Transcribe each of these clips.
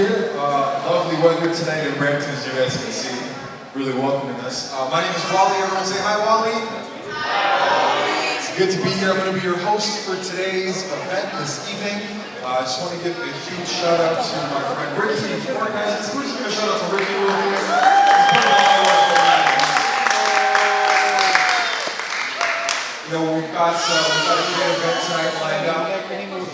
here. Lovely weather tonight in Brampton, as you guys can see. Really welcoming us. My name is Wally. Everyone say hi, Wally. Hi. It's good to be here. I'm going to be your host for today's event this evening. I just want to give a huge shout out to my friend Ricky for organizing this. Please give a shout out to Ricky real quick. He's putting a lot of work behind this. You know, we've got a great event tonight lined up.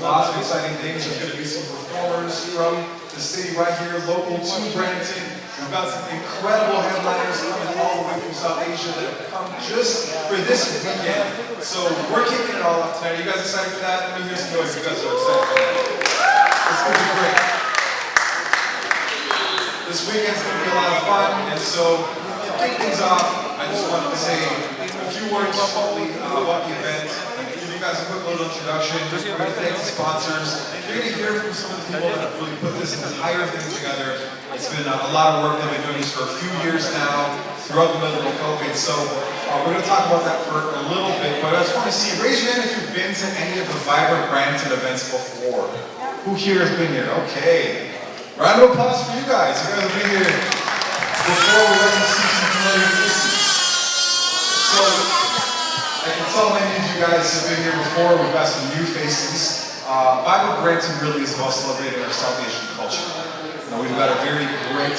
Lots of exciting things. There's going to be some performers from the city right here, local to Brampton. We've got some incredible headliners coming all the way from South Asia that have come just for this weekend. So we're kicking it all off tonight. Are you guys excited for that? Let me hear some noise if you guys are excited for that. It's going to be great. This weekend's going to be a lot of fun, and so to kick things off, I just wanted to say a few words shortly about the event. Give you guys a quick little introduction. We're going to thank the sponsors. You're going to hear from some of the people that have really put this entire thing together. It's been a lot of work. They've been doing this for a few years now, throughout the middle of COVID. So we're going to talk about that for a little bit. But I just want to see, raise your hand if you've been to any of the Vibrant Brampton events before. Who here has been here? Okay. Round of applause for you guys. You guys have been here before. We're going to see some familiar faces. So I can tell many of you guys have been here before. We've got some new faces. Vibrant Brampton really is about celebrating our South Asian culture. We've got a very great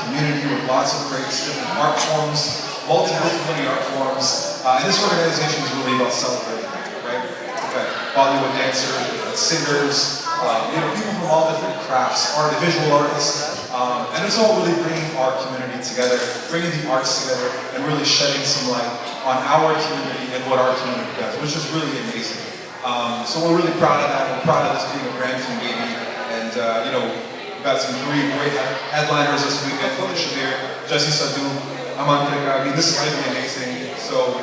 community with lots of great different art forms, multidisciplinary art forms, and this organization is really about celebrating that, right? We've got Bollywood dancers, we've got singers, people from all different crafts, visual artists, and it's all really bringing our community together, bringing the arts together, and really shedding some light on our community and what our community does, which is really amazing. So we're really proud of that. We're proud of this being a Brampton baby, and we've got some three great headliners this weekend for the Shabir, Jassi, Sidhu, Aaman, Trikha. I mean, this is going to be amazing. So,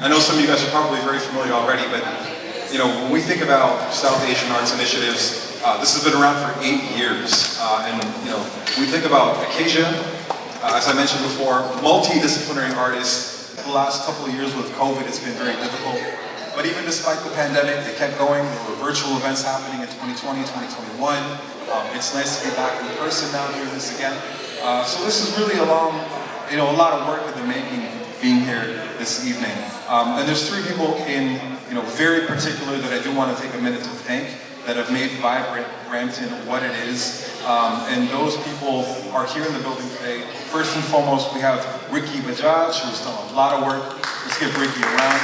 I know some of you guys are probably very familiar already, but when we think about South Asian arts initiatives, this has been around for 8 years, and we think about Acacia, as I mentioned before, multidisciplinary artists. The last couple of years with COVID, it's been very difficult. But even despite the pandemic, they kept going. There were virtual events happening in 2020, 2021. It's nice to be back in person now, doing this again. So this is really a lot of work in the making, being here this evening. And there's three people in, very particular that I do want to take a minute to thank that have made Vibrant Brampton what it is. And those people are here in the building today. First and foremost, we have Ricky Bajaj, who's done a lot of work. Let's give Ricky a round.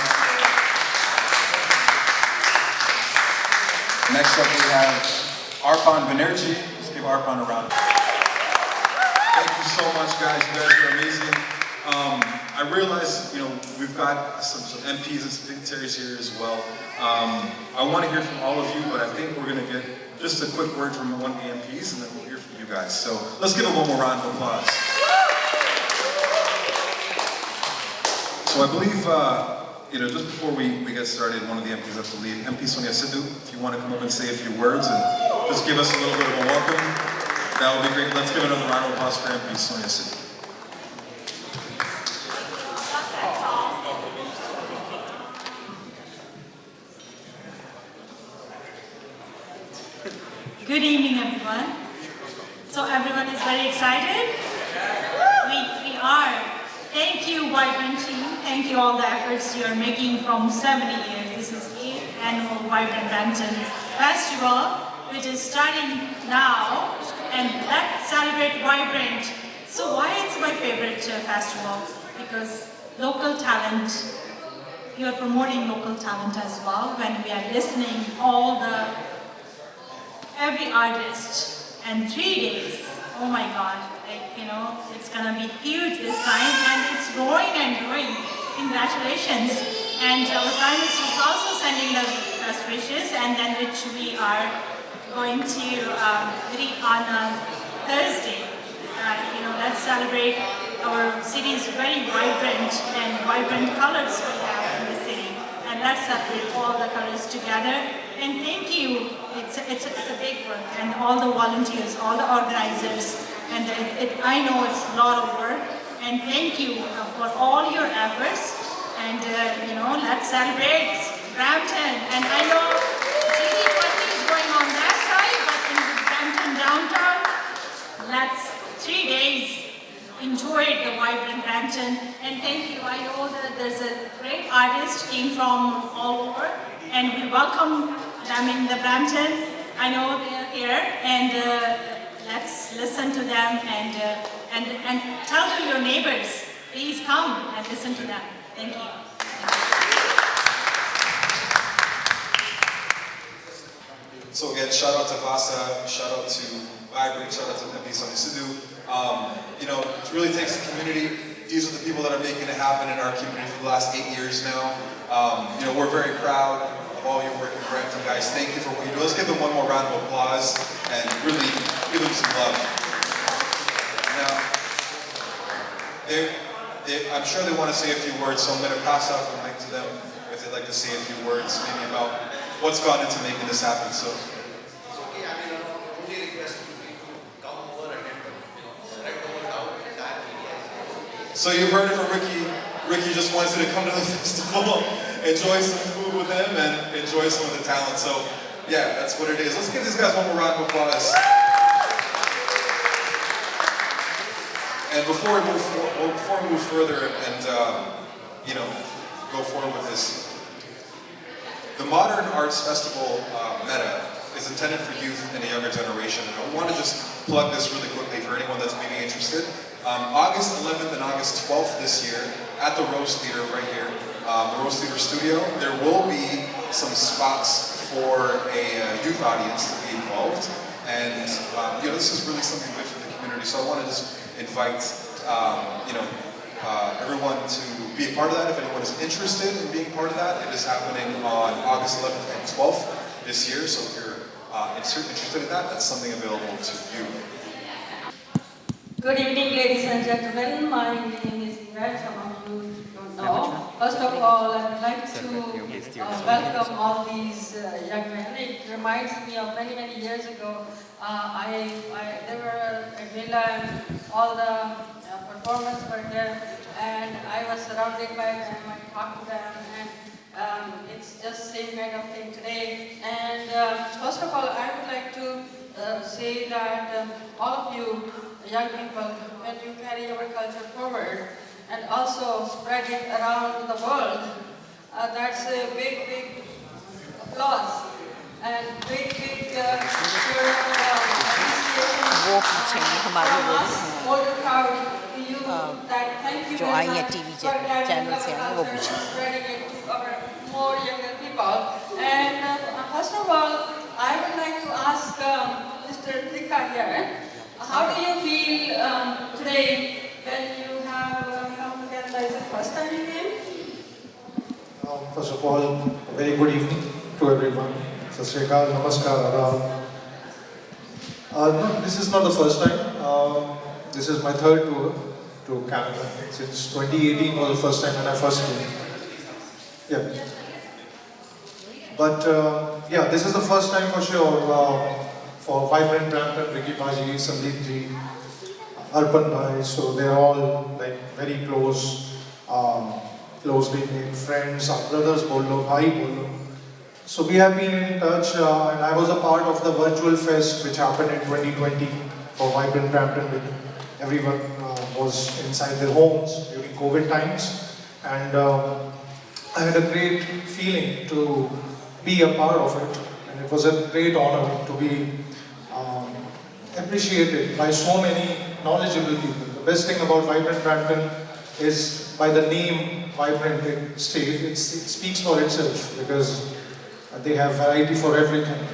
Next up, we have Aaman Banerjee. Let's give Aaman a round. Thank you so much, guys. You guys are amazing. I realize, we've got some MPs and some dignitaries here as well. I want to hear from all of you, but I think we're going to get just a quick word from one of the MPs, and then we'll hear from you guys. So let's give them one more round of applause. So I believe, just before we get started, one of the MPs has to leave. MP Sidhu, if you want to come up and say a few words and just give us a little bit of a welcome, that would be great. Let's give another round of applause for MP Sidhu. Good evening, everyone. So everyone is very excited? We are. Thank you, Vibrant team. Thank you all the efforts you are making from 70 years. This is 8th annual Vibrant Brampton Festival, which is starting now, and let's celebrate Vibrant. So why it's my favorite festival? Because local talent, you are promoting local talent as well when we are listening every artist, and 3 days, oh my God, it's gonna be huge this time, and it's growing and growing. Congratulations. And our Prime Minister is also sending us best wishes, and then which we are going to greet on Thursday. Let's celebrate our city's very vibrant and vibrant colors we have in the city. And let's celebrate all the colors together. And thank you. It's a big work, and all the volunteers, all the organizers, and I know it's a lot of work. And thank you for all your efforts. And let's celebrate Brampton. And I know GD20 is going on that side, but in Brampton downtown, celebrate the vibrant Brampton. And thank you. I know that there's a great artist came from all over, and we welcome them in the Brampton. I know they are here, and let's listen to them and tell to your neighbors, please come and listen to them. Thank you. So again, shout out to Vasa, shout out to Vibrant, shout out to MP Sidhu. You know, it really takes the community. These are the people that are making it happen in our community for the last 8 years now. You know, we're very proud of all your work in Brampton, guys. Thank you for what you do. Let's give them one more round of applause and really give them some love. Now, I'm sure they want to say a few words, so I'm going to pass off the mic to them if they'd like to say a few words, maybe about what's gone into making this happen. So. So you've heard it from Ricky. Ricky just wants you to come to the festival, enjoy some food with them, and enjoy some of the talent. So yeah, that's what it is. Let's give these guys one more round of applause. And before we move further and you know, go forward with this, the Modern Arts Festival meta is intended for youth and a younger generation. And I want to just plug this really quickly for anyone that's maybe interested. August 11th and August 12th this year at the Rose Theater right here, the Rose Theater Studio, there will be some spots for a youth audience to be involved. And you know, this is really something good for the community. So I want to just invite you know, everyone to be a part of that. If anyone is interested in being part of that, it is happening on August 11th and 12th this year. So if you're interested in that, that's something available to you. Good evening, ladies and gentlemen. My name is Yvette, some of you don't know. First of all, I would like to welcome all these young men. It reminds me of many, many years ago. They were at Villa and all the performers were here, and I was surrounded by them, I talked to them, and it's just same kind of thing today. And first of all, I would like to say that all of you young people, when you carry our culture forward and also spread it around the world, that's a big, big applause and big, big appreciation from us, older crowd, to you, that thank you very much for carrying the culture and spreading it to our more younger people. And first of all, I would like to ask Mr. Trikha here, how do you feel today when you have come together? Is it the first time you came? First of all, a very good evening to everyone. Sat Sri Akal, Namaskar, Adab. No, this is not the first time. This is my third tour to Canada. Since 2018 was the first time when I first came. Yeah. But yeah, this is the first time for sure. For Vibrant Brampton, Ricky Baji, Sandeep Ji, Arpan Bhai, so they're all like very close, closely made friends, our brothers Bollo, Bhai Bollo. So we have been in touch, and I was a part of the virtual fest which happened in 2020 for Vibrant Brampton. Everyone was inside their homes during COVID times, and I had a great feeling to be a part of it, and it was a great honor to be appreciated by so many knowledgeable people. The best thing about Vibrant Brampton is by the name Vibrant, it speaks for itself because they have variety for everything.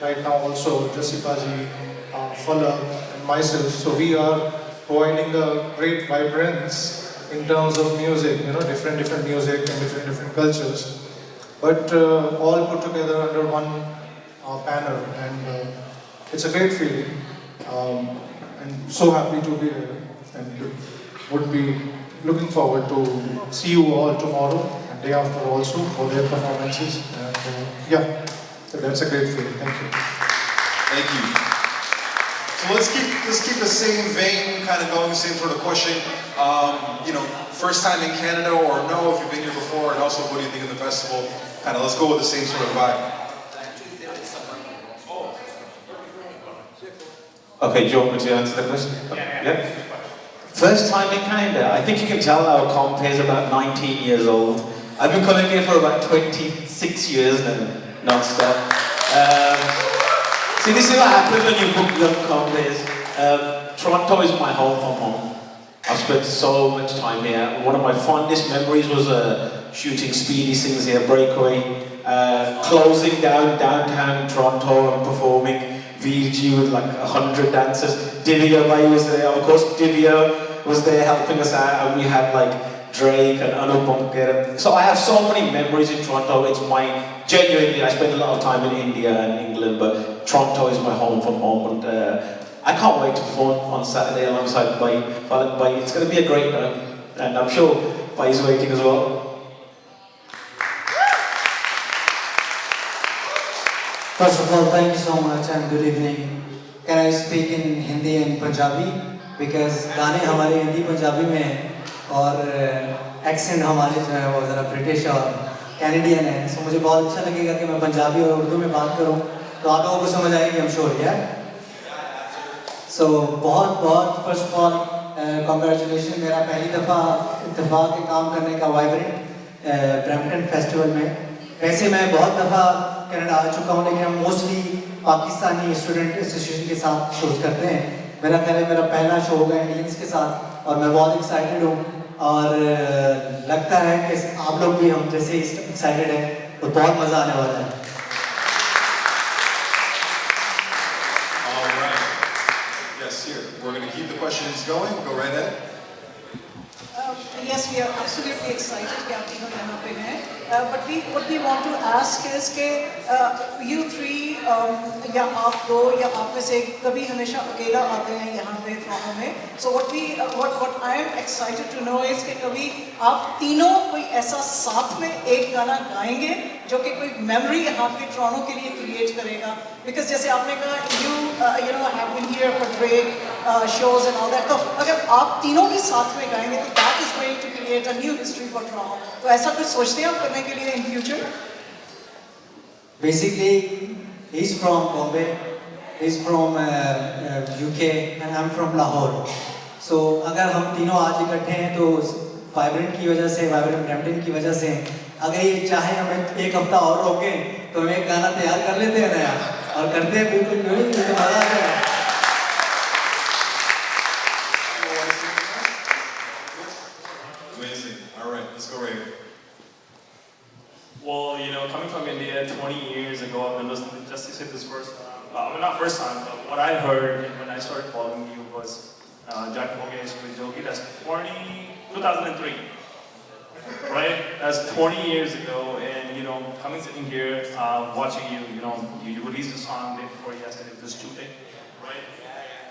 Right now also Jassi, Falak and myself, so we are providing a great vibrance in terms of music, you know, different music and different cultures, but all put together under one banner, and it's a great feeling. And so happy to be here, and would be looking forward to see you all tomorrow and day after also for their performances. And yeah, so that's a great feeling. Thank you. Thank you. So let's keep the same vein, kind of going, the same sort of question. You know, first time in Canada, or no, if you've been here before, and also what do you think of the festival? Kind of let's go with the same sort of vibe. Okay, do you want me to answer the question? Yeah? First time in Canada. I think you can tell our comp is about 19 years old. I've been coming here for about 26 years now, non-stop. See, this is what happens when you book young comp is. Toronto is my home from home. I've spent so much time here. One of my fondest memories was shooting Speedy Sings here, Breakaway, closing down downtown Toronto and performing VG with like 100 dancers. Divya Bhai was there, of course Divya was there helping us out, and we had like Drake and Anupam. So I have so many memories in Toronto. It's genuinely, I spend a lot of time in India and England, but Toronto is my home from home, and I can't wait to perform on Saturday alongside Falak Bhai. It's going to be a great night, and I'm sure Bhai is waiting as well. First of all, thank you so much and good evening. Can I speak in Hindi and Punjabi? Because गाने हमारे हिंदी पंजाबी में हैं और accent हमारे जो है वो ज़रा ब्रिटिश और कैनेडियन है, so मुझे बहुत अच्छा लगेगा कि मैं पंजाबी और उर्दू में बात करूं, तो आप लोगों को समझ आएगी, I'm sure, yeah? So बहुत first of all congratulations, मेरा पहली दफ़ा इत्तेफाक के काम करने का वाइब्रेंट ब्रैम्पटन फेस्टिवल में. वैसे मैं बहुत दफ़ा कनाडा आ चुका हूँ, लेकिन हम मोस्टली पाकिस्तानी स्टूडेंट एसोसिएशन के साथ शोज करते हैं. मेरा ख्याल है मेरा पहला शो होगा इंडियंस के साथ और मैं बहुत एक्साइटेड हूँ और लगता है कि आप लोग भी हम जैसे एक्साइटेड हैं, तो बहुत मज़ा आने वाला है. We're going to keep the questions going. Go right ahead. Yes, we are absolutely excited कि आप तीनों यहाँ पे हैं. But what we want to ask is कि you three या आप दो या आप में से कभी हमेशा अकेला आते हैं यहाँ पे Toronto में. So what I am excited to know is कि कभी आप तीनों कोई ऐसा साथ में एक गाना गाएंगे जो कि कोई मेमोरी यहाँ पे Toronto के लिए क्रिएट करेगा. Because जैसे आपने कहा you know have been here for Drake shows and all that. तो अगर आप तीनों भी साथ में गाएंगे तो that is going to create a new history for Trikha. तो ऐसा कुछ सोचते हैं आप करने के लिए in future? Basically, he's from Bombay, he's from UK, and I'm from Lahore. So अगर हम तीनों आज इकट्ठे हैं तो वाइब्रेंट की वजह से, वाइब्रेंट ब्रैम्पटन की वजह से, अगर ये चाहे हमें एक हफ्ता और रोकें तो हम एक गाना तैयार कर लेते हैं नया और करते हैं, बिल्कुल क्यों नहीं, तो मजा आता है. Amazing. All right, let's go right here. Well, you know, coming from India 20 years ago, I've been listening to Jassi said this first time. I mean, not first time, but what I heard when I started following you was Jack Mogesh with Jogi. That's 2003. Right? That's 20 years ago, and you know, coming sitting here, watching you, you know, you released a song day before yesterday, this Tuesday, right?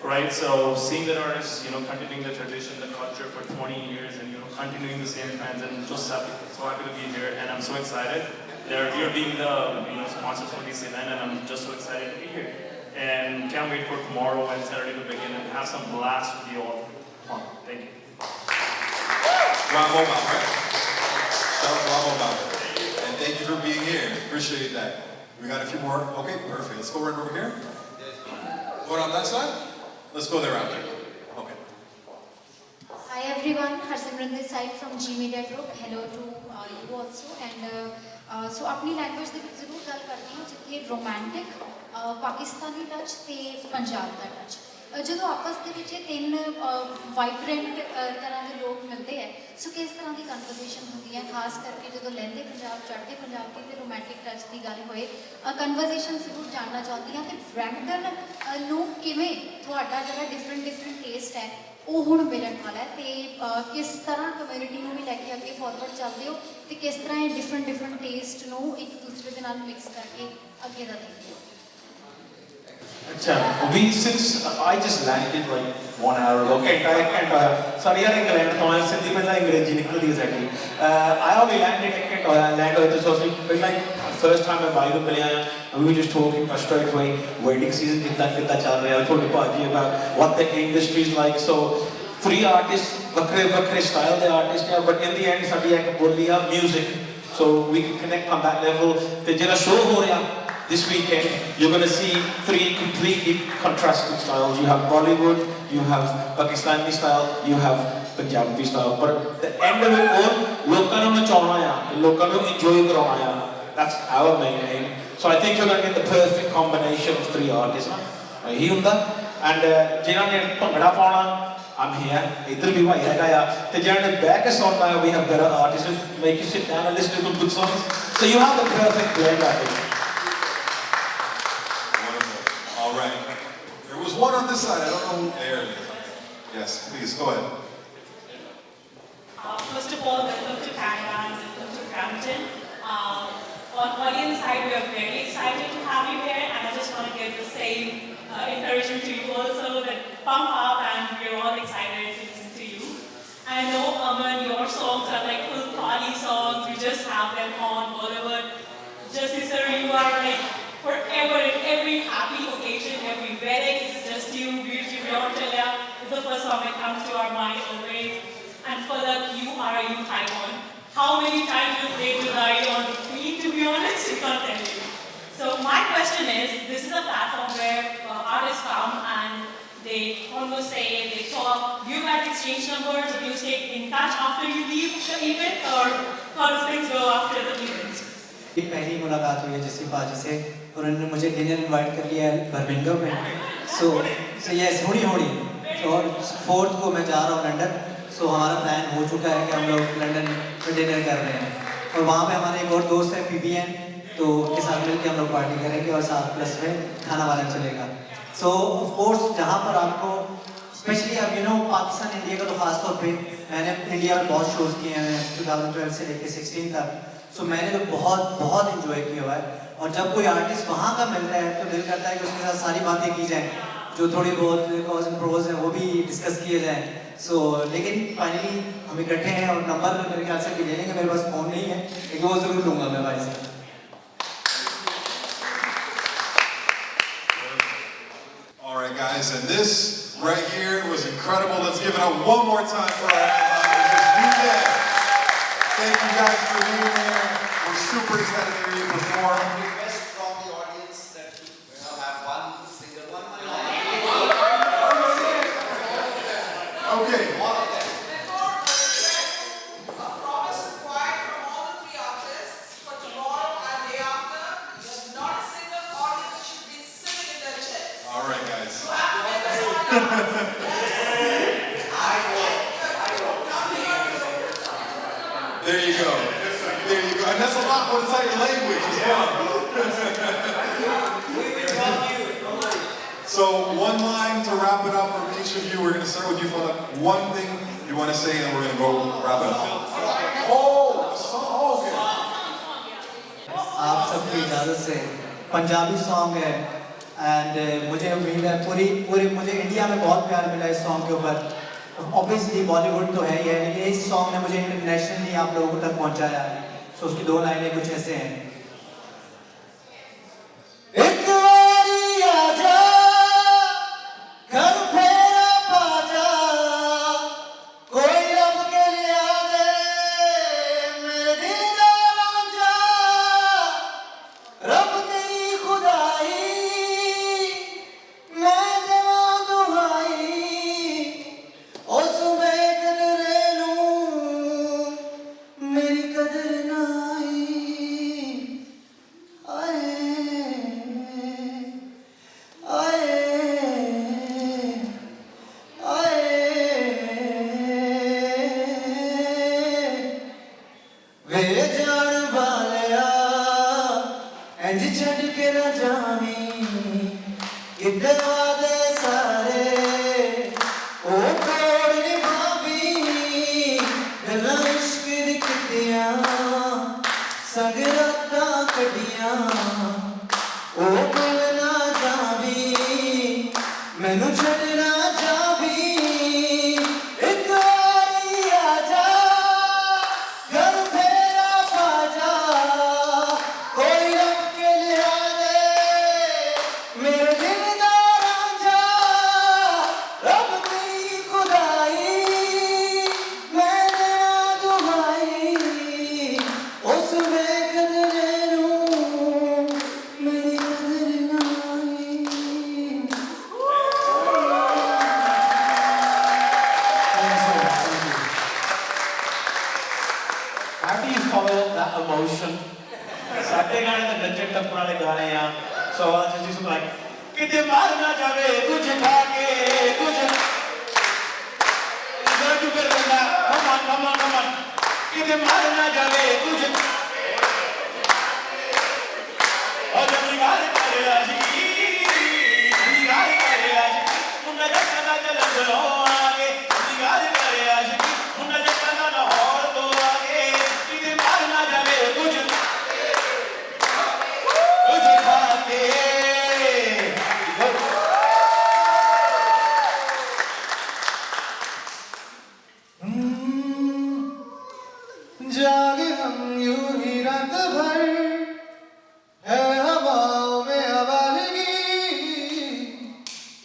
Right, so seeing that artists, you know, continuing the tradition, the culture for 20 years, and you know, continuing the same fans, and just happy, so happy to be here, and I'm so excited. You're being the sponsors for this event, and I'm just so excited to be here. And can't wait for tomorrow and Saturday to begin and have some blast with you all. Thank you. Bravo, right? Bravo, and thank you for being here. Appreciate that. We got a few more. Okay, perfect. Let's go right over here. Going on that side? Let's go there out there. Okay. Hi everyone, Harsimran this side from G Media Group. Hello to you also. And so अपनी language ਦੇ ਵਿੱਚ ਜ਼ਰੂਰ ਗੱਲ ਕਰਦੀ ਹਾਂ ਜਿੱਥੇ romantic, Pakistani touch ਤੇ ਪੰਜਾਬ ਦਾ touch. ਜਦੋਂ ਆਪਸ ਦੇ ਵਿੱਚ ਇਹ ਤਿੰਨ ਵਾਈਬ੍ਰੈਂਟ ਤਰ੍ਹਾਂ ਦੇ ਲੋਕ ਮਿਲਦੇ ਹੈ, ਸੋ ਕਿਸ ਤਰ੍ਹਾਂ ਦੀ ਕਨਵਰਸੇਸ਼ਨ ਹੁੰਦੀ ਹੈ, ਖਾਸ ਕਰਕੇ ਜਦੋਂ ਲਹਿੰਦੇ ਪੰਜਾਬ, ਚੜ੍ਹਦੇ ਪੰਜਾਬ ਦੀ ਤੇ ਰੋਮਾਂਟਿਕ ਟੱਚ ਦੀ ਗੱਲ ਹੋਏ, ਕਨਵਰਸੇਸ਼ਨ ਜ਼ਰੂਰ ਜਾਣਨਾ ਚਾਹੁੰਦੀ ਹਾਂ ਕਿ ਬ੍ਰੈਂਪਟਨ ਨੂੰ ਕਿਵੇਂ ਤੁਹਾਡਾ ਜਿਹੜਾ ਡਿਫਰੈਂਟ ਟੇਸਟ ਹੈ ਉਹ ਹੁਣ ਮਿਲਣ ਵਾਲਾ ਹੈ ਤੇ ਕਿਸ ਤਰ੍ਹਾਂ ਕਮਿਊਨਿਟੀ ਨੂੰ ਵੀ ਲੈ ਕੇ ਅੱਗੇ ਫਾਰਵਰਡ ਚੱਲਦੇ ਹੋ ਤੇ ਕਿਸ ਤਰ੍ਹਾਂ ਇਹ ਡਿਫਰੈਂਟ ਟੇਸਟ ਨੂੰ ਇੱਕ ਦੂਸਰੇ ਦੇ ਨਾਲ ਮਿਕਸ ਕਰਕੇ ਅੱਗੇ ਦਾ ਦੇਖਦੇ ਹੋ. Since I just landed like 1 hour ago, sorry यार इंग्लैंड तो मैं सिंधी में ना अंग्रेजी निकल दी exactly. I only landed land होए तो सोचली like first time मैं बाहर निकले आया, we were just talking straight away wedding season कितना चल रहा है, थोड़ी बात about what the industry is like. So free artists, वक्रे style the artists हैं, but in the end साडी एक बोली है music, so we can connect on that level. ते जेला show हो रहा this weekend, you're going to see 3 completely contrasting styles. You have Bollywood, you have Pakistani style, you have Punjabi style. But the end of it all, लोगों ने नचाना है, लोगों ने enjoy कराना है. That's our main aim. So I think you're going to get the perfect combination of three artists. He ਹੁੰਦਾ and जिन्होंने भंगड़ा पाना, I'm here. इधर भी भाई है या तो जिन्होंने back us on that, we have better artists who make you sit down and listen to good songs. So you have the perfect blend, I think. Wonderful. All right. There was one on this side. I don't know who. There it is. Yes, please go ahead. First of all, welcome to Canada and welcome to Brampton. On audience side, we are very excited to have you here, and I just want to give the same encouragement to you also that pump up, and we're all excited to listen to you. I know, Aaman, your songs are like full party songs. You just have them on Bollywood. Jassi sir, you are like forever in every happy occasion, every wedding. It's just you, beauty, beyond Talia is the first song that comes to our mind always. And Falak, you are a youth icon. How many times you played to die on repeat, to be honest, I can't tell you. So my question is, this is a platform where artists come and they almost say, they talk, you guys exchange numbers, do you stay in touch after you leave the event, or how does things go after the event? ये पहली मुलाकात हुई है जस्सी पाजी से और उन्होंने मुझे डिनर इनवाइट कर लिया है बर्मिंघम में सो यस होड़ी और 4th को मैं जा रहा हूँ लंदन सो हमारा प्लान हो चुका है कि हम लोग लंदन में डिनर कर रहे हैं और वहाँ पे हमारे एक और दोस्त है PBN तो उनके साथ मिलकर हम लोग पार्टी करेंगे और साथ प्लस में खाना वाना चलेगा सो ऑफ कोर्स जहाँ पर आपको स्पेशली अब यू नो पाकिस्तान इंडिया का तो खास तौर पे मैंने इंडिया में बहुत शोज़ किए हैं 2012 से लेकर 16 तक सो मैंने तो बहुत एंजॉय किया हुआ है और जब कोई आर्टिस्ट वहाँ का मिलता है तो दिल करता है कि उसके साथ सारी बातें की जाएं जो थोड़ी बहुत कॉज एंड प्रोज हैं वो भी डिस्कस किए जाएं सो लेकिन फाइनली हम इकट्ठे हैं और नंबर मेरे ख्याल से भी ले लेंगे मेरे पास फ़ोन नहीं है लेकिन वो ज़रूर लूँगा मैं भाई से All right, guys, and this right here was incredible. Let's give it up one more time for our headliners. Thank you guys for being here. We're super excited to hear you perform. Request from the audience that we have one single one. Okay. All of them. Before a promise required from all the three artists for tomorrow and day after, not a single audience should be sitting in their chairs. All right, guys. You have to make this one. There you go. There you go. And that's a lot more inside your language as well. So one line to wrap it up from each of you. We're going to start with you, Falak. One thing you want to say, and then we're going to go wrap it up. Oh, a song. Okay. आप सबकी इजाज़त से Punjabi song है and मुझे उम्मीद है पूरी मुझे इंडिया में बहुत प्यार मिला इस सॉन्ग के ऊपर ऑब्वियसली बॉलीवुड तो है ही है लेकिन इस सॉन्ग ने मुझे इंटरनेशनली आप लोगों तक पहुंचाया सो उसकी 2 लाइनें कुछ ऐसे हैं एक बारी आजा घर फेरा बाजा कोई लब के लिया दे मेरे दीदार आजा रब तेरी खुदाई मैं देवा दुहाई ओ सुबह कदरे लूं मेरी कदर नाई ਇਮੋਸ਼ਨ ਸਾਡੇ ਗਾਣੇ ਤਾਂ ਨੱਚਣ ਟੱਪਣ ਵਾਲੇ ਗਾਣੇ ਆ ਸੋ ਜਿਸ ਨੂੰ ਲਾਈਕ ਕਿਤੇ ਮਾਰ ਨਾ ਜਾਵੇ ਕੁਝ ਖਾ ਕੇ ਕੁਝ ਇਧਰ ਤੂੰ ਕਰ ਬੰਦਾ ਕਮ on ਕਿਤੇ ਮਾਰ ਨਾ ਜਾਵੇ ਕੁਝ ਉਹ ਜਦ ਨਿਗਾਹ ਕਰੇ ਆਸ਼ਿਕੀ ਨਿਗਾਹ ਕਰੇ ਆਸ਼ਿਕੀ ਮੁੰਡਾ ਜੱਟਾਂ ਦਾ ਜਲੰਧਰੋਂ ਆਗੇ ਨਿਗਾਹ ਕਰੇ ਆਸ਼ਿਕੀ ਮੁੰਡਾ ਜੱਟਾਂ ਦਾ ਲਾਹੌਰ ਤੋਂ ਆਗੇ ਕਿਤੇ ਮਾਰ ਨਾ ਜਾਵੇ ਕੁਝ ਖਾ ਕੇ जागे हम यूं ही रात भर है हवाओं में आवाज़गी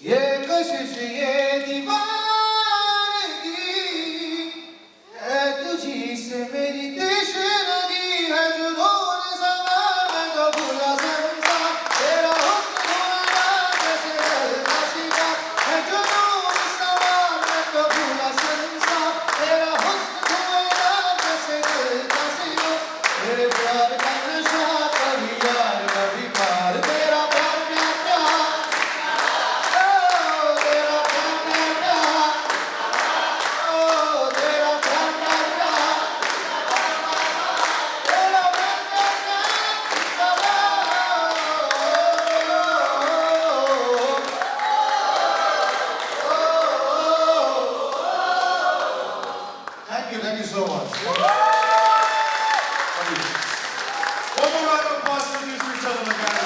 ये कशिश ये दीवानगी है तुझी से मेरी तृष्णगी है जुनून सवार मैं तो भूला संसार तेरा हुस्न भूला जैसे जलता सितार है जुनून सवार मैं तो भूला संसार तेरा हुस्न भूला जैसे जलता सितार तेरे प्यार का नशा कभी यार कभी पार तेरा प्यार प्यार प्यार ओ तेरा प्यार प्यार प्यार ओ तेरा प्यार प्यार प्यार तेरा प्यार प्यार Thank you so much. One more round of applause for these three gentlemen, guys.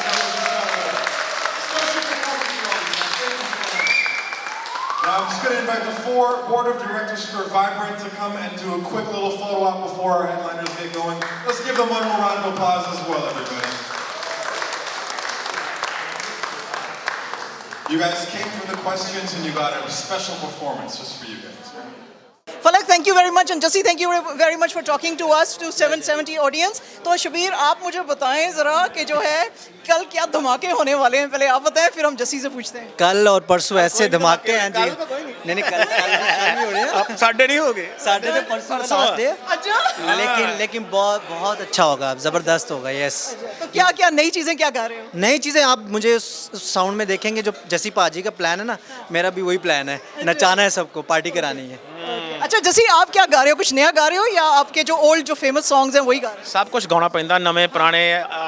Especially the comedy audience. Thank you so much. Now I'm just going to invite the four board of directors for Vibrant to come and do a quick little photo op before our headliners get going. Let's give them one more round of applause as well, everybody. You guys came for the questions and you got a special performance just for you guys. Falak, thank you very much, and Jassi, thank you very much for talking to us, to 770 audience. तो शबीर, आप मुझे बताएं ज़रा कि जो है कल क्या धमाके होने वाले हैं, पहले आप बताएं फिर हम जस्सी से पूछते हैं. कल और परसों ऐसे धमाके हैं जी. नहीं कल नहीं हो रहे हैं. साढ़े नहीं हो गए. साढ़े तो परसों लास्ट डे. लेकिन बहुत अच्छा होगा, ज़बरदस्त होगा. यस. तो क्या क्या नई चीज़ें क्या गा रहे हो? नई चीज़ें आप मुझे साउंड में देखेंगे. जो जस्सी पाजी का प्लान है ना, मेरा भी वही प्लान है. नचाना है सबको, पार्टी करानी है. अच्छा जस्सी, आप क्या गा रहे हो? कुछ नया गा रहे हो या आपके जो ओल्ड जो फेमस सॉन्ग्स हैं वही गा रहे हो? सब कुछ गाना पैंदा नवे पुराने.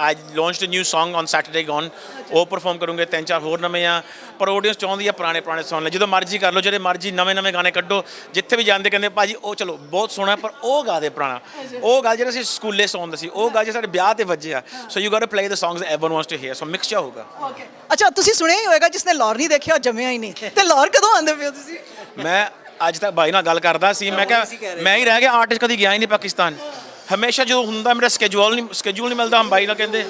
I launched a new song on Saturday gone. ਉਹ ਪਰਫਾਰਮ ਕਰੂੰਗੇ 3-4 ਹੋਰ ਨਵੇਂ ਆ. ਪਰ ਆਡੀਅנס ਚਾਹੁੰਦੀ ਆ ਪੁਰਾਣੇ ਸੁਣ ਲੈ. ਜਦੋਂ ਮਰਜ਼ੀ ਕਰ ਲਓ, ਜਿਹੜੇ ਮਰਜ਼ੀ ਨਵੇਂ ਗਾਣੇ ਕੱਢੋ. ਜਿੱਥੇ ਵੀ ਜਾਂਦੇ ਕਹਿੰਦੇ ਭਾਜੀ ਉਹ ਚਲੋ ਬਹੁਤ ਸੋਹਣਾ ਪਰ ਉਹ ਗਾ ਦੇ ਪੁਰਾਣਾ. ਉਹ ਗੱਲ ਜਿਹੜਾ ਅਸੀਂ ਸਕੂਲੇ ਸੁਣਦੇ ਸੀ, ਉਹ ਗੱਲ ਜੇ ਸਾਡੇ ਵਿਆਹ ਤੇ ਵੱਜੇ ਆ. So you got to play the songs everyone wants to hear. So mixture ਹੋਊਗਾ. ਓਕੇ. ਅੱਛਾ ਤੁਸੀਂ ਸੁਣਿਆ ਹੀ ਹੋਵੇਗਾ ਜਿਸਨੇ ਲਾਹੌਰ ਨਹੀਂ ਦੇਖਿਆ ਜੰਮਿਆ ਹੀ ਨਹੀਂ. ਤੇ ਲਾਹੌਰ ਕਦੋਂ ਆਉਂਦੇ ਪਏ ਹੋ ਤੁਸੀਂ? ਮੈਂ ਅੱਜ ਤੱਕ ਬਾਈ ਨਾਲ ਗੱਲ ਕਰਦਾ ਸੀ. ਮੈਂ ਕਿਹਾ ਮੈਂ ਹੀ ਰਹਿ ਗਿਆ ਆਰਟਿਸਟ, ਕਦੀ ਗਿਆ ਹੀ ਨਹੀਂ ਪਾਕਿਸਤਾਨ. ਹਮੇਸ਼ਾ ਜਦੋਂ ਹੁੰਦਾ ਮੇਰਾ ਸਕੇਜੂਲ ਨਹੀਂ ਮਿਲਦਾ. ਹਮ ਬਾਈ ਨਾਲ ਕਹਿੰਦੇ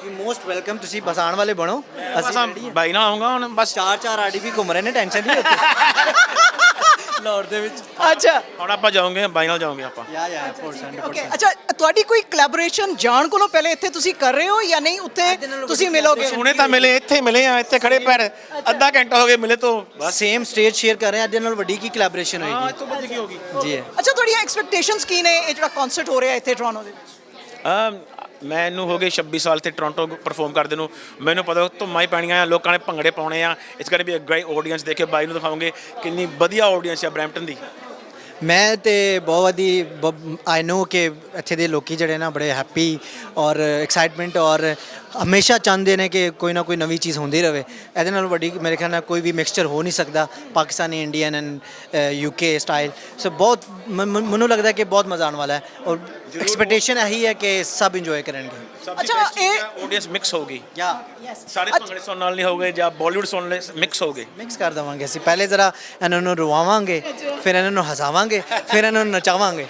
ਮੋਸਟ ਵੈਲਕਮ. ਤੁਸੀਂ ਬਸ ਆਉਣ ਵਾਲੇ ਬਣੋ. ਅਸੀਂ ਬਾਈ ਨਾਲ ਆਉਂਗਾ ਹੁਣ. ਬਸ 4 ਆਰਡੀਪੀ ਘੁੰਮ ਰਹੇ ਨੇ, ਟੈਨਸ਼ਨ ਨਹੀਂ ਹੋਤੀ ਲਾਹੌਰ ਦੇ ਵਿੱਚ. ਅੱਛਾ ਹੁਣ ਆਪਾਂ ਜਾਵਾਂਗੇ, ਬਾਈ ਨਾਲ ਜਾਵਾਂਗੇ ਆਪਾਂ. ਯਾ 100%. ਓਕੇ. ਅੱਛਾ ਤੁਹਾਡੀ ਕੋਈ ਕੋਲੈਬੋਰੇਸ਼ਨ ਜਾਣ ਕੋਲੋਂ ਪਹਿਲੇ ਇੱਥੇ ਤੁਸੀਂ ਕਰ ਰਹੇ ਹੋ ਜਾਂ ਨਹੀਂ? ਉੱਥੇ ਤੁਸੀਂ ਮਿਲੋਗੇ? ਹੁਣੇ ਤਾਂ ਮਿਲੇ, ਇੱਥੇ ਮਿਲੇ ਆ. ਇੱਥੇ ਖੜੇ ਪੈਰ ਅੱਧਾ ਘੰਟਾ ਹੋ ਗਿਆ ਮਿਲੇ ਤੋਂ. ਬਸ ਸੇਮ ਸਟੇਜ ਸ਼ੇਅਰ ਕਰ ਰਹੇ ਆ. ਇਹਦੇ ਨਾਲ ਵੱਡੀ ਕੀ ਕੋਲੈਬੋਰੇਸ਼ਨ ਹੋਏਗੀ? ਹਾਂ ਇਹ ਤੋਂ ਵੱਡੀ ਕੀ ਹੋਗੀ ਜੀ. ਅੱਛਾ ਤੁਹਾਡੀਆਂ ਐਕਸਪੈਕਟੇਸ਼ਨਸ ਕੀ ਨੇ ਇਹ ਜਿਹੜਾ ਕਨਸਰਟ ਹੋ ਰਿਹਾ ਇੱਥੇ ਟੋਰਾਂਟੋ ਦੇ ਵਿੱਚ? ਮੈਨੂੰ ਹੋ ਗਏ 26 ਸਾਲ ਤੇ ਟੋਰਾਂਟੋ ਪਰਫਾਰਮ ਕਰਦੇ ਨੂੰ. ਮੈਨੂੰ ਪਤਾ ਧੁੰਮਾਂ ਹੀ ਪੈਣੀਆਂ ਆ, ਲੋਕਾਂ ਨੇ ਭੰਗੜੇ ਪਾਉਣੇ ਆ. It's going to be a great audience. ਦੇਖੇ ਬਾਈ ਨੂੰ ਦਿਖਾਉਂਗੇ ਕਿੰਨੀ ਵਧੀਆ ਆਡੀਅנס ਆ ਬਰੈਂਪਟਨ ਦੀ. ਮੈਂ ਤੇ ਬਹੁਤ ਵਧੀਆ ਆਈ ਨੋ ਕਿ ਇੱਥੇ ਦੇ ਲੋਕੀ ਜਿਹੜੇ ਨਾ ਬੜੇ ਹੈਪੀ ਔਰ ਐਕਸਾਈਟਮੈਂਟ ਔਰ ਹਮੇਸ਼ਾ ਚਾਹੁੰਦੇ ਨੇ ਕਿ ਕੋਈ ਨਾ ਕੋਈ ਨਵੀਂ ਚੀਜ਼ ਹੁੰਦੀ ਰਹੇ. ਇਹਦੇ ਨਾਲ ਵੱਡੀ ਮੇਰੇ ਖਿਆਲ ਨਾਲ ਕੋਈ ਵੀ ਮਿਕਸਚਰ ਹੋ ਨਹੀਂ ਸਕਦਾ Pakistani, Indian and UK style. So ਬਹੁਤ ਮੈਨੂੰ ਲੱਗਦਾ ਕਿ ਬਹੁਤ ਮਜ਼ਾ ਆਉਣ ਵਾਲਾ ਹੈ ਔਰ ਐਕਸਪੈਕਟੇਸ਼ਨ ਇਹੀ ਹੈ ਕਿ ਸਭ ਇੰਜੋਏ ਕਰਨਗੇ. ਅੱਛਾ ਇਹ ਆਡੀਅנס ਮਿਕਸ ਹੋਗੀ. ਯਾ ਸਾਰੇ ਭੰਗੜੇ ਸੁਣਨ ਨਾਲ ਨਹੀਂ ਹੋਗੇ ਜਾਂ ਬਾਲੀਵੁੱਡ ਸੁਣਨ ਲਈ ਮਿਕਸ ਹੋਗੇ. ਮਿਕਸ ਕਰ ਦੇਵਾਂਗੇ ਅਸੀਂ. ਪਹਿਲੇ ਜ਼ਰਾ ਇਹਨਾਂ ਨੂੰ ਰਵਾਵਾਂਗੇ, ਫਿਰ ਇਹਨਾਂ ਨੂੰ ਹਸਾਵਾਂਗੇ, ਫਿਰ ਇਹਨਾਂ ਨੂੰ ਨਚਾਵਾਂਗੇ.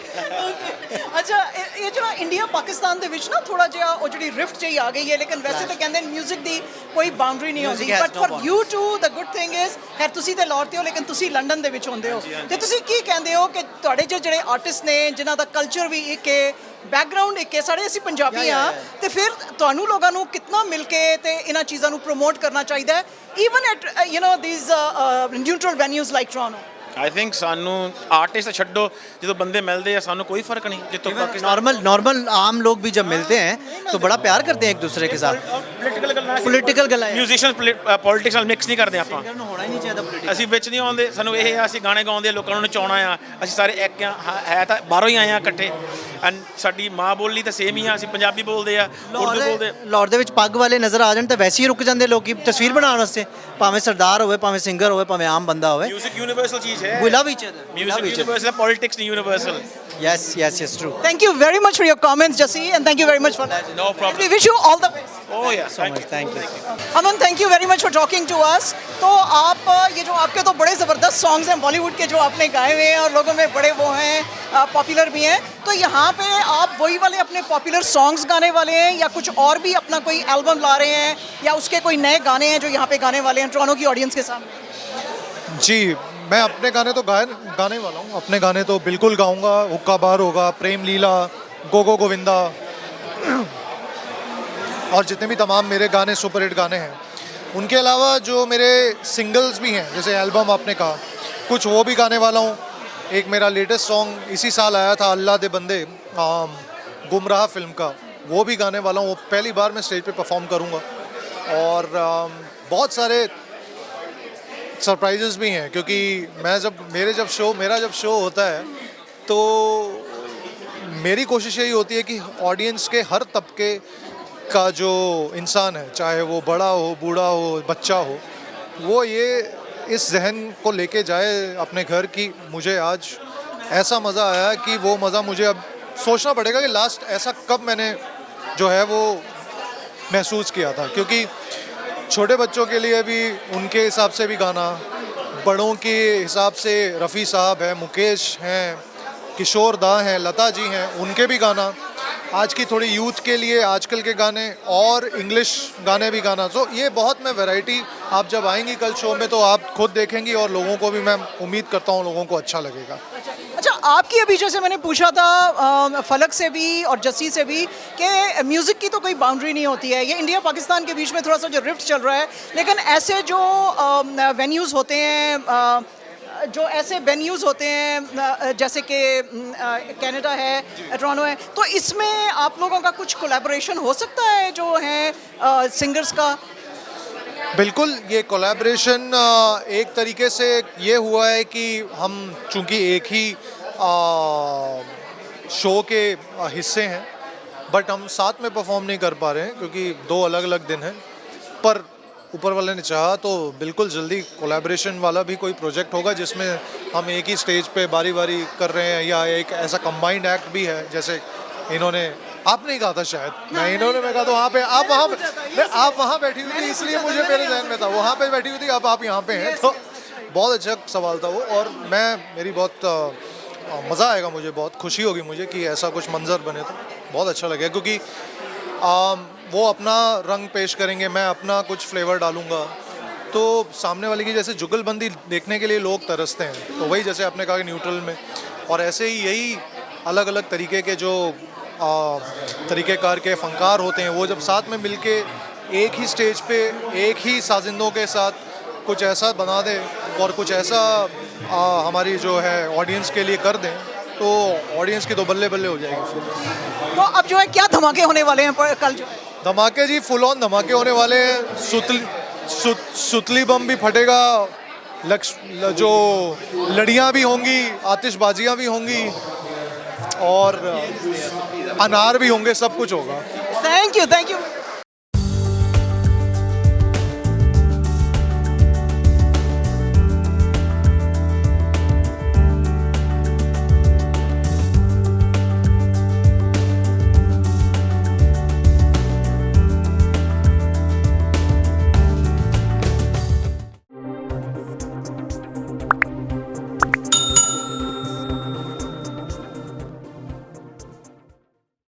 ਅੱਛਾ ਇਹ ਜਿਹੜਾ ਇੰਡੀਆ ਪਾਕਿਸਤਾਨ ਦੇ ਵਿੱਚ ਨਾ ਥੋੜਾ ਜਿਹਾ ਉਹ ਜਿਹੜੀ ਰਿਫਟ ਜਿਹੀ ਆ ਗਈ ਹੈ. ਲੇਕਿਨ ਵੈਸੇ ਤਾਂ ਕਹਿੰਦੇ ਮਿਊਜ਼ਿਕ ਦੀ ਕੋਈ ਬਾਉਂਡਰੀ ਨਹੀਂ ਹੁੰਦੀ. But for you two the good thing is ਖੈਰ ਤੁਸੀਂ ਤੇ ਲਾਹੌਰ ਤੇ ਹੋ ਲੇਕਿਨ ਤੁਸੀਂ ਲੰਡਨ ਦੇ ਵਿੱਚ ਹੁੰਦੇ ਹੋ. ਤੇ ਤੁਸੀਂ ਕੀ ਕਹਿੰਦੇ ਹੋ ਕਿ ਤੁਹਾਡੇ ਜਿਹੜੇ ਆਰਟਿਸਟ ਨੇ ਜਿਨ੍ਹਾਂ ਦਾ ਕਲਚਰ ਵੀ ਇੱਕ ਹੈ, ਬੈਕਗਰਾਉਂਡ ਇੱਕ ਹੈ, ਸਾਡੇ ਅਸੀਂ ਪੰਜਾਬੀ ਹਾਂ, ਤੇ ਫਿਰ ਤੁਹਾਨੂੰ ਲੋਕਾਂ ਨੂੰ ਕਿਤਨਾ ਮਿਲ ਕੇ ਤੇ ਇਹਨਾਂ ਚੀਜ਼ਾਂ ਨੂੰ ਪ੍ਰਮੋਟ ਕਰਨਾ ਚਾਹੀਦਾ ਹੈ even at you نو these neutral venues like Toronto? I think सानू आर्टिस्ट छड्डो जो बंदे मिलते हैं सानू कोई फर्क नहीं जितों नॉर्मल आम लोग भी जब मिलते हैं तो बड़ा प्यार करते हैं एक दूसरे के साथ ਪੋਲੀਟੀਕਲ ਗੱਲਾਂ ਮਿਊਜ਼ੀਸ਼ੀਅਨ ਪੋਲਿਟਿਕਸ ਨਾਲ ਮਿਕਸ ਨਹੀਂ ਕਰਦੇ ਆਪਾਂ ਹੋਣਾ ਹੀ ਨਹੀਂ ਚਾਹੀਦਾ ਅਸੀਂ ਵਿੱਚ ਨਹੀਂ ਆਉਂਦੇ ਸਾਨੂੰ ਇਹ ਆ ਅਸੀਂ ਗਾਣੇ ਗਾਉਂਦੇ ਲੋਕਾਂ ਨੂੰ ਨਚਾਉਣਾ ਆ ਅਸੀਂ ਸਾਰੇ ਇੱਕ ਆ ਹੈ ਤਾਂ ਬਾਹਰੋਂ ਹੀ ਆਏ ਆ ਇਕੱਠੇ ਐਂਡ ਸਾਡੀ ਮਾਂ ਬੋਲੀ ਤਾਂ ਸੇਮ ਹੀ ਆ ਅਸੀਂ ਪੰਜਾਬੀ ਬੋਲਦੇ ਆ ਉਰਦੂ ਬੋਲਦੇ ਲਾਹੌਰ ਦੇ ਵਿੱਚ ਪੱਗ ਵਾਲੇ ਨਜ਼ਰ ਆ ਜਾਣ ਤਾਂ ਵੈਸੇ ਹੀ ਰੁਕ ਜਾਂਦੇ ਲੋਕੀ ਤਸਵੀਰ ਬਣਾਉਣ ਵਾਸਤੇ ਭਾਵੇਂ ਸਰਦਾਰ ਹੋਵੇ ਭਾਵੇਂ ਸਿੰਗਰ ਹੋਵੇ ਭਾਵੇਂ ਆਮ ਬੰਦਾ ਹੋਵੇ ਮਿਊਜ਼ਿਕ ਯੂਨੀਵਰਸਲ ਚੀਜ਼ ਹੈ we love each other music universal politics ਨਹੀਂ universal yes true Thank you very much for your comments, Jassi, and thank you very much for that. No problem. We wish you all the best. Oh yeah, thank you Aman, thank you very much for talking to us. तो आप ये जो आपके तो बड़े ज़बरदस्त songs हैं बॉलीवुड के जो आपने गाए हुए हैं और लोगों में बड़े वो हैं पॉपुलर भी हैं, तो यहाँ पे आप वही वाले अपने पॉपुलर सॉन्ग्स गाने वाले हैं या कुछ और भी अपना कोई एल्बम ला रहे हैं या उसके कोई नए गाने हैं जो यहाँ पे गाने वाले हैं टोरंटो की ऑडियंस के सामने? जी, मैं अपने गाने तो गाने वाला हूँ, अपने गाने तो बिल्कुल गाऊंगा। हुक्का बार होगा, प्रेम लीला, गो गोविंदा और जितने भी तमाम मेरे गाने सुपरहिट गाने हैं, उनके अलावा जो मेरे सिंगल्स भी हैं जैसे एल्बम आपने कहा, कुछ वो भी गाने वाला हूँ। एक मेरा लेटेस्ट सॉन्ग इसी साल आया था अल्लाह दे बंदे गुमराह फिल्म का, वो भी गाने वाला हूँ। वो पहली बार मैं स्टेज पे परफॉर्म करूँगा और बहुत सारे सरप्राइजेस भी हैं क्योंकि मेरा जब शो होता है तो मेरी कोशिश यही होती है कि ऑडियंस के हर तबके का जो इंसान है, चाहे वो बड़ा हो, बूढ़ा हो, बच्चा हो, वो ये इस जहन को लेके जाए अपने घर की मुझे आज ऐसा मज़ा आया कि वो मज़ा मुझे अब सोचना पड़ेगा कि लास्ट ऐसा कब मैंने जो है वो महसूस किया था। क्योंकि छोटे बच्चों के लिए भी उनके हिसाब से भी गाना, बड़ों के हिसाब से रफ़ी साहब हैं, मुकेश हैं, किशोर दा हैं, लता जी हैं, उनके भी गाना, आज की थोड़ी यूथ के लिए आजकल के गाने और इंग्लिश गाने भी गाना। तो ये बहुत मैं वैरायटी आप जब आएंगी कल शो में तो आप खुद देखेंगी और लोगों को भी मैं उम्मीद करता हूँ लोगों को अच्छा लगेगा। अच्छा, आपकी अभी जैसे मैंने पूछा था फलक से भी और जस्सी से भी कि म्यूज़िक की तो कोई बाउंड्री नहीं होती है, ये इंडिया पाकिस्तान के बीच में थोड़ा सा जो रिफ्ट चल रहा है, लेकिन ऐसे जो वेन्यूज़ होते हैं जैसे कि कनाडा है, टोरंटो है, तो इसमें आप लोगों का कुछ कोलैबोरेशन हो सकता है जो है सिंगर्स का? बिल्कुल, ये कोलैबोरेशन एक तरीके से ये हुआ है कि हम चूँकि एक ही शो के हिस्से हैं बट हम साथ में परफॉर्म नहीं कर पा रहे हैं क्योंकि 2 अलग अलग दिन हैं, पर ऊपर वाले ने चाहा तो बिल्कुल जल्दी कोलैबोरेशन वाला भी कोई प्रोजेक्ट होगा जिसमें हम एक ही स्टेज पे बारी बारी कर रहे हैं, या एक ऐसा कंबाइंड एक्ट भी है जैसे इन्होंने आप नहीं कहा था शायद, मैं कहा तो वहाँ पे आप वहाँ बैठी हुई थी इसलिए मुझे मेरे जहन में था, वहाँ पे बैठी हुई थी, अब आप यहाँ पे हैं, तो बहुत अच्छा सवाल था वो। और मेरी बहुत मज़ा आएगा, मुझे बहुत खुशी होगी मुझे कि ऐसा कुछ मंजर बने तो बहुत अच्छा लगेगा क्योंकि वो अपना रंग पेश करेंगे, मैं अपना कुछ फ्लेवर डालूँगा, तो सामने वाले की जैसे जुगलबंदी देखने के लिए लोग तरसते हैं, तो वही जैसे आपने कहा कि न्यूट्रल में, और ऐसे ही यही अलग अलग तरीके के जो तरीक़ेकार के फ़नकार होते हैं वो जब साथ में मिलके एक ही स्टेज पे एक ही साजिंदों के साथ कुछ ऐसा बना दें और कुछ ऐसा हमारी जो है ऑडियंस के लिए कर दें तो ऑडियंस की तो बल्ले बल्ले हो जाएगी फिर। तो अब जो है क्या धमाके होने वाले हैं कल? जो धमाके जी फुल ऑन धमाके होने वाले हैं, सुतली बम भी फटेगा, जो लड़ियाँ भी होंगी, आतिशबाजियाँ भी होंगी और अनार भी होंगे, सब कुछ होगा। Thank you.